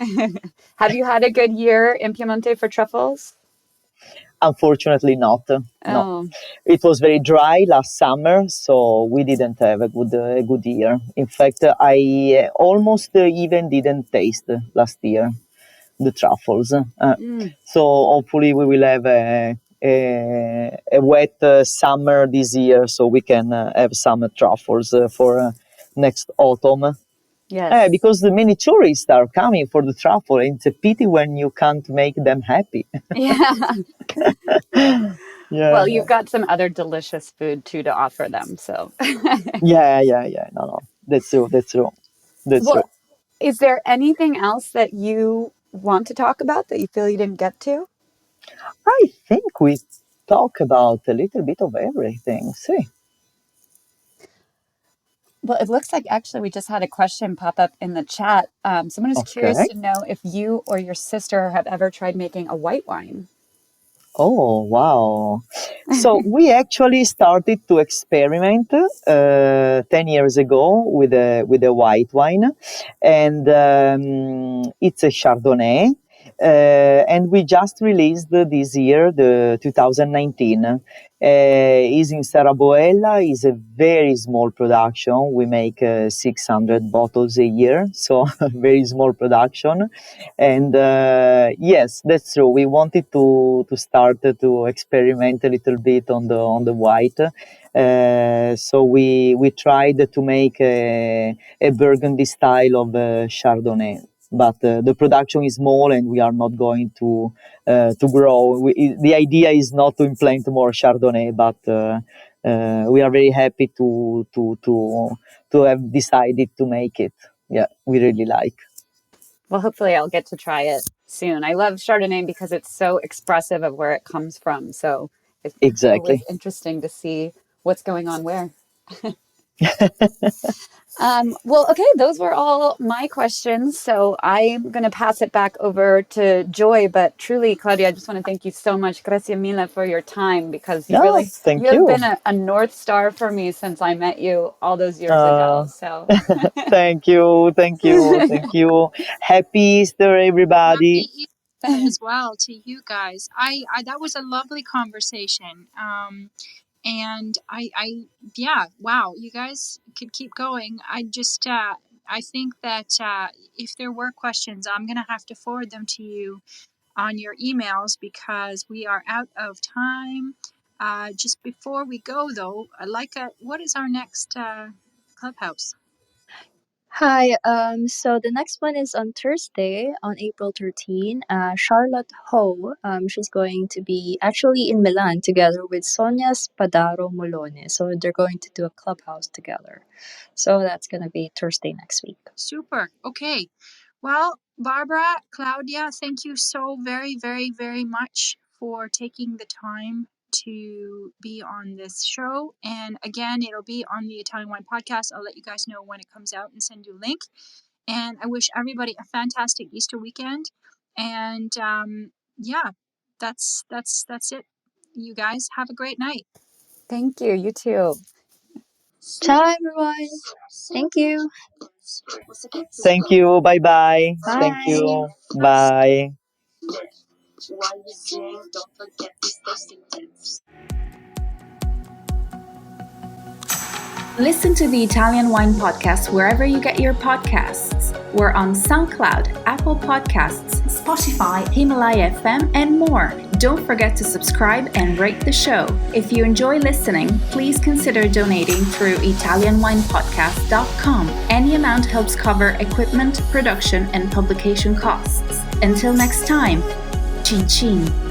Speaker 2: Have you had a good year in Piemonte for truffles?
Speaker 3: Unfortunately, not. No,
Speaker 2: Oh,
Speaker 3: it was very dry last summer, so we didn't have a good year. In fact, I almost even didn't taste last year the truffles. So hopefully we will have a wet summer this year, so we can have some truffles for next autumn.
Speaker 2: yes.
Speaker 3: Because the many tourists are coming for the truffle, and it's a pity when you can't make them happy.
Speaker 2: Yeah.
Speaker 3: Yeah,
Speaker 2: Well, you've got some other delicious food too to offer them. So,
Speaker 3: yeah. No, that's true. That's true. That's true.
Speaker 2: well, is there anything else that you want to talk about that you feel you didn't get to?
Speaker 3: I think we talk about a little bit of everything. See.
Speaker 2: Well, it looks like actually we just had a question pop up in the chat. Someone is curious
Speaker 3: Okay.
Speaker 2: to know if you or your sister have ever tried making a white wine.
Speaker 3: Oh, wow. So we actually started to experiment 10 years ago with a white wine, and it's a Chardonnay. And we just released this year, the 2019. Is in Saraboella. Is a very small production. We make 600 bottles a year, so very small production. And yes, that's true. We wanted to start to experiment a little bit on the white. So we tried to make a Burgundy style of Chardonnay, but the production is small, and we are not going to grow. The idea is not to implant more Chardonnay, but we are very happy to have decided to make it. Yeah, we really like.
Speaker 2: Well, hopefully I'll get to try it soon. I love Chardonnay because it's so expressive of where it comes from. So it's always
Speaker 3: Exactly.
Speaker 2: interesting to see what's going on where. Well, okay, those were all my questions. So I'm going to pass it back over to Joy. But truly, Claudia, I just want to thank you so much. Grazie mille for your time, because you
Speaker 3: No,
Speaker 2: you
Speaker 3: thank
Speaker 2: have
Speaker 3: you.
Speaker 2: been a North Star for me since I met you all those years ago.
Speaker 3: Uh,
Speaker 2: So
Speaker 3: thank you, thank you, thank you. Happy Easter, everybody.
Speaker 1: Happy Easter as well to you guys. I that was a lovely conversation. And yeah, wow, you guys could keep going. I think that if there were questions, I'm gonna have to forward them to you on your emails because we are out of time. Just before we go though, what is our next Clubhouse?
Speaker 5: Hi, so the next one is on Thursday, on April 13. Charlotte Ho, she's going to be actually in Milan together with Sonia Spadaro Molone. So they're going to do a Clubhouse together. So that's going to be Thursday next week.
Speaker 1: Super. Okay. Well, Barbara, Claudia, thank you so very, very, very much for taking the time to be on this show. And again, it'll be on the Italian Wine Podcast. I'll let you guys know when it comes out and send you a link. And I wish everybody a fantastic Easter weekend. And yeah, that's it. You guys have a great night.
Speaker 2: thank you. You too.
Speaker 5: Ciao, everyone. Thank you.
Speaker 3: Thank you. Bye-bye. Thank
Speaker 5: Bye.
Speaker 3: you. Bye.
Speaker 1: While you sing, don't forget these tasting tips.
Speaker 4: Listen to the Italian Wine Podcast wherever you get your podcasts. We're on SoundCloud, Apple Podcasts, Spotify, Himalaya FM, and more. Don't forget to subscribe and rate the show. If you enjoy listening, please consider donating through ItalianWinePodcast.com. Any amount helps cover equipment, production, and publication costs. Until next time, cin cin.